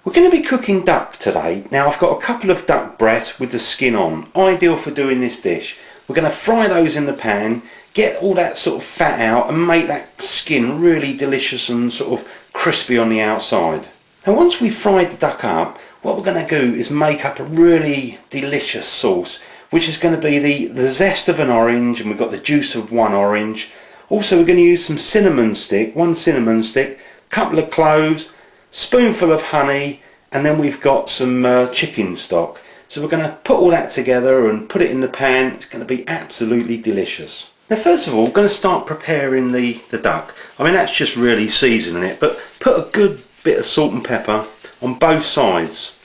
We're going to be cooking duck today. Now I've got a couple of duck breasts with the skin on, ideal for doing this dish. We're going to fry those in the pan, get all that sort of fat out and make that skin really delicious and sort of crispy on the outside. Now once we've fried the duck up, what we're going to do is make up a really delicious sauce, which is going to be the zest of an orange, and we've got the juice of one orange. Also we're going to use some cinnamon stick, one cinnamon stick, a couple of cloves, spoonful of honey, and then we've got some chicken stock. So we're going to put all that together and put it in the pan. It's going to be absolutely delicious. Now first of all, we're going to start preparing the duck. I mean, that's just really seasoning it, but put a good bit of salt and pepper on both sides.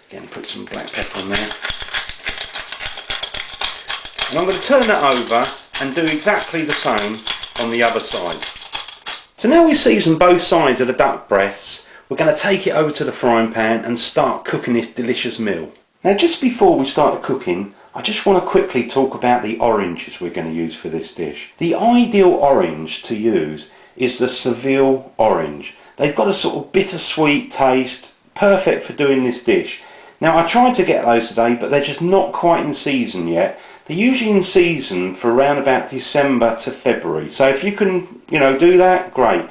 Again, put some black pepper on there. And I'm going to turn that over and do exactly the same on the other side. So now we season both sides of the duck breasts, we're going to take it over to the frying pan and start cooking this delicious meal. Now just before we start cooking, I just want to quickly talk about the oranges we're going to use for this dish. The ideal orange to use is the Seville orange. They've got a sort of bittersweet taste, perfect for doing this dish. Now I tried to get those today, but they're just not quite in season yet. They're usually in season for around about December to February. So if you can, do that, great.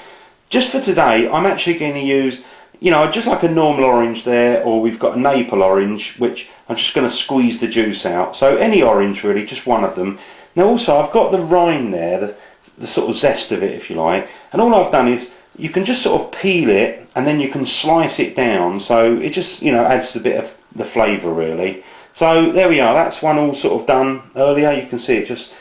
Just for today, I'm actually going to use, just like a normal orange there, or we've got a maple orange, which I'm just going to squeeze the juice out. So any orange really, just one of them. Now also I've got the rind there, the sort of zest of it if you like, and all I've done is you can just sort of peel it and then you can slice it down, so it just adds a bit of the flavour really. So there we are, that's one all sort of done earlier. You can see it just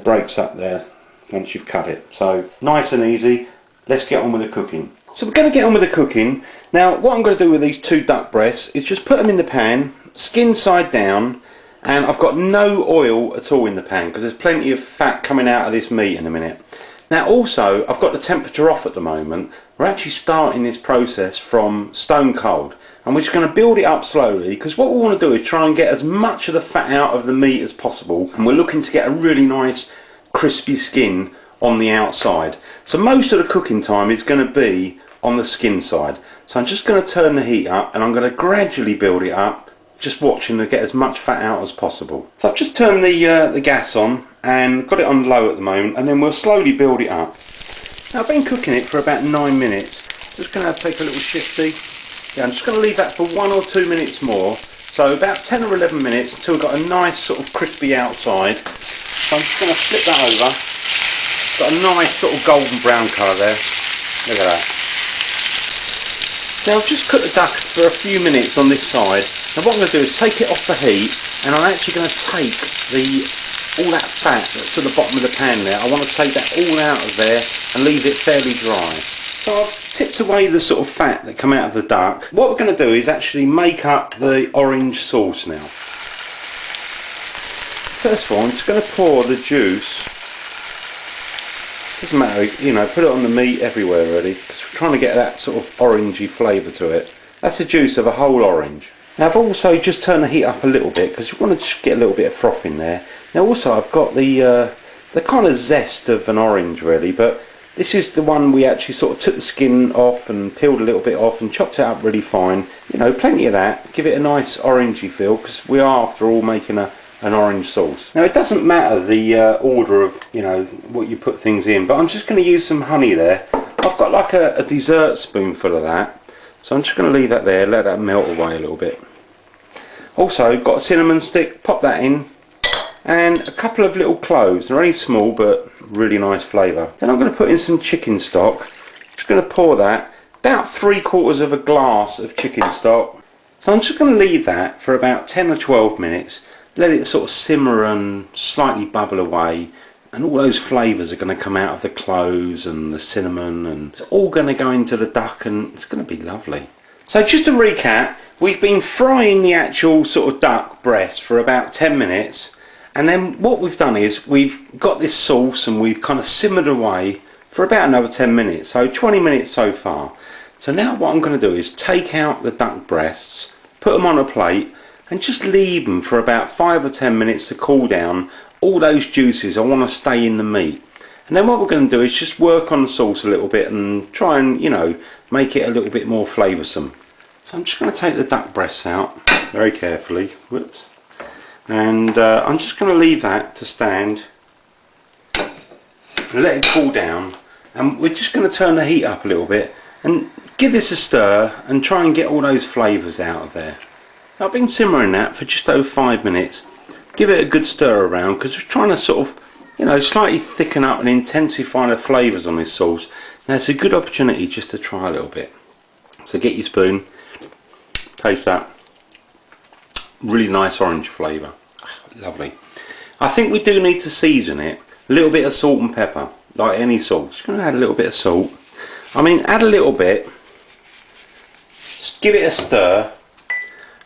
breaks up there once you've cut it. So nice and easy. Let's get on with the cooking. So we're going to get on with the cooking. Now what I'm going to do with these two duck breasts is just put them in the pan, skin side down, and I've got no oil at all in the pan because there's plenty of fat coming out of this meat in a minute. Now also I've got the temperature off at the moment. We're actually starting this process from stone cold, and we're just going to build it up slowly because what we want to do is try and get as much of the fat out of the meat as possible, and we're looking to get a really nice crispy skin on the outside. So most of the cooking time is going to be on the skin side. So I'm just going to turn the heat up and I'm going to gradually build it up, just watching to get as much fat out as possible. So I've just turned the gas on and got it on low at the moment, and then we'll slowly build it up. Now I've been cooking it for about 9 minutes. Just going to take a little shifty. Yeah, I'm just going to leave that for 1 or 2 minutes more. So about 10 or 11 minutes until we've got a nice sort of crispy outside. So I'm just going to flip that over. Got a nice sort of golden brown colour there. Look at that. Now I've just cooked the duck for a few minutes on this side. Now what I'm going to do is take it off the heat, and I'm actually going to take all that fat that's to the bottom of the pan there. I want to take that all out of there and leave it fairly dry. So I've tipped away the sort of fat that come out of the duck. What we're going to do is actually make up the orange sauce now. First of all, I'm just going to pour the juice. Doesn't matter, put it on the meat everywhere really, because we're trying to get that sort of orangey flavour to it. That's the juice of a whole orange. Now I've also just turned the heat up a little bit because you want to just get a little bit of froth in there. Now also I've got the kind of zest of an orange really, but this is the one we actually sort of took the skin off and peeled a little bit off and chopped it up really fine. Plenty of that, give it a nice orangey feel, because we are after all making an orange sauce. Now it doesn't matter the order of what you put things in, but I'm just going to use some honey there. I've got like a dessert spoonful of that, so I'm just going to leave that there, let that melt away a little bit. Also got a cinnamon stick, pop that in, and a couple of little cloves. They're only small but really nice flavour. Then I'm going to put in some chicken stock. Just going to pour that, about 3/4 of a glass of chicken stock. So I'm just going to leave that for about 10 or 12 minutes. Let it sort of simmer and slightly bubble away, and all those flavours are going to come out of the cloves and the cinnamon, and it's all going to go into the duck, and it's going to be lovely. So just to recap, we've been frying the actual sort of duck breast for about 10 minutes, and then what we've done is we've got this sauce and we've kind of simmered away for about another 10 minutes, so 20 minutes so far. So now what I'm going to do is take out the duck breasts, put them on a plate, and just leave them for about 5 or 10 minutes to cool down. All those juices I want to stay in the meat. And then what we're going to do is just work on the sauce a little bit and try and make it a little bit more flavoursome. So I'm just going to take the duck breasts out very carefully. Whoops. And I'm just going to leave that to stand and let it cool down, and we're just going to turn the heat up a little bit and give this a stir and try and get all those flavours out of there. I've been simmering that for just over 5 minutes. Give it a good stir around because we're trying to sort of, you know, slightly thicken up and intensify the flavours on this sauce. Now it's a good opportunity just to try a little bit. So get your spoon, taste that. Really nice orange flavour. Lovely. I think we do need to season it. A little bit of salt and pepper, like any sauce. Just going to add a little bit of salt. I mean, add a little bit. Just give it a stir,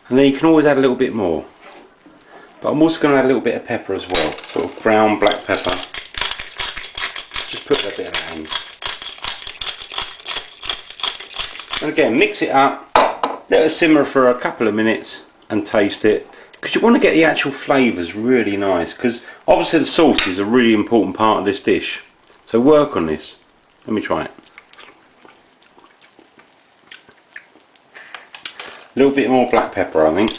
and then you can always add a little bit more. But I'm also going to add a little bit of pepper as well, sort of brown black pepper. Just put a bit around. And again, mix it up. Let it simmer for a couple of minutes and taste it, because you want to get the actual flavours really nice, because obviously the sauce is a really important part of this dish. So work on this. Let me try it. A little bit more black pepper, I think.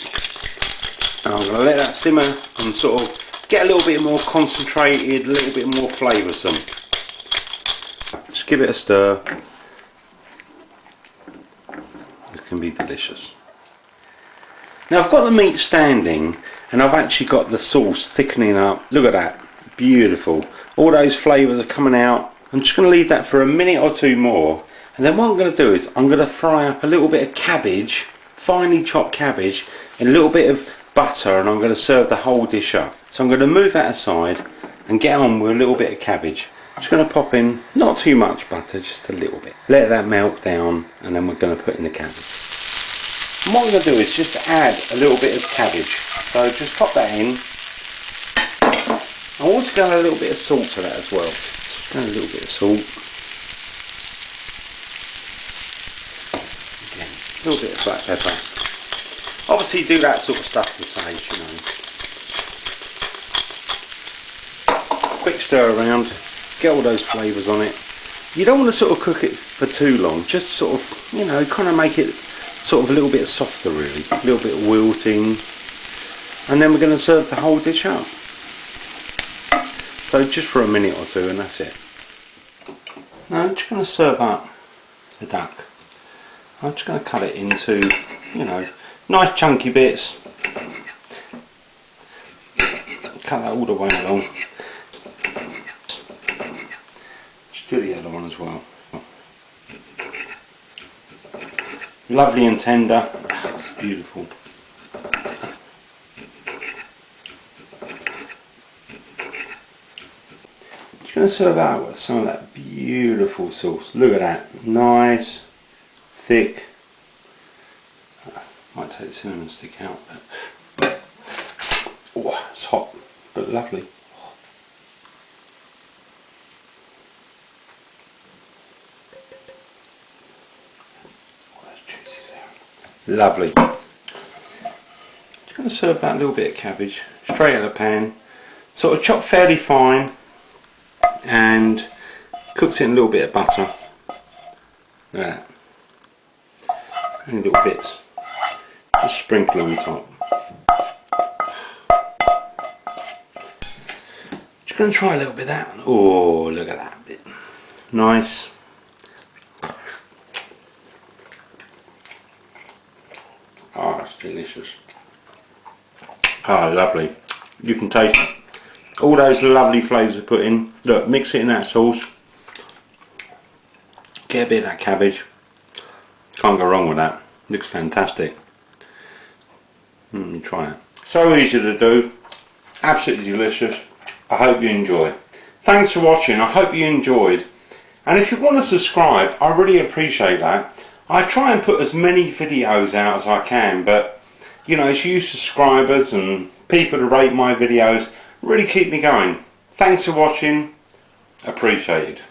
And I'm going to let that simmer and sort of get a little bit more concentrated, a little bit more flavoursome. Just give it a stir. This can be delicious. Now I've got the meat standing and I've actually got the sauce thickening up. Look at that, beautiful. All those flavours are coming out. I'm just going to leave that for a minute or two more, and then what I'm going to do is I'm going to fry up a little bit of cabbage, finely chopped cabbage, and a little bit of butter, and I'm going to serve the whole dish up. So I'm going to move that aside and get on with a little bit of cabbage. I'm just going to pop in, not too much butter, just a little bit. Let that melt down, and then we're going to put in the cabbage. And what I'm going to do is just add a little bit of cabbage. So just pop that in. I'm also going to add a little bit of salt to that as well. Just add a little bit of salt. Again, a little bit of black pepper. Obviously do that sort of stuff to taste, you know. Quick stir around, get all those flavours on it. You don't want to sort of cook it for too long, just sort of, you know, kind of make it sort of a little bit softer really, a little bit wilting, and then we're going to serve the whole dish up. So just for a minute or two and that's it. Now I'm just going to serve up the duck. I'm just going to cut it into, you know, nice chunky bits. Cut that all the way along. Just do the other one as well. Lovely and tender. It's beautiful. Just going to serve out with some of that beautiful sauce. Look at that. Nice, thick. Might take the cinnamon stick out. But oh, it's hot, but lovely. Lovely. Just going to serve that little bit of cabbage straight out of the pan, sort of chopped fairly fine, and cooked it in a little bit of butter. Look at that. And little bits. Just sprinkle on top. Just going to try a little bit of that. Oh, look at that bit. Nice. Oh, it's delicious. Oh, lovely. You can taste all those lovely flavours put in. Look, mix it in that sauce. Get a bit of that cabbage. Can't go wrong with that. Looks fantastic. Let me try it. So easy to do. Absolutely delicious. I hope you enjoy. Thanks for watching. I hope you enjoyed. And if you want to subscribe, I really appreciate that. I try and put as many videos out as I can, but you know, it's you subscribers and people that rate my videos really keep me going. Thanks for watching. Appreciated.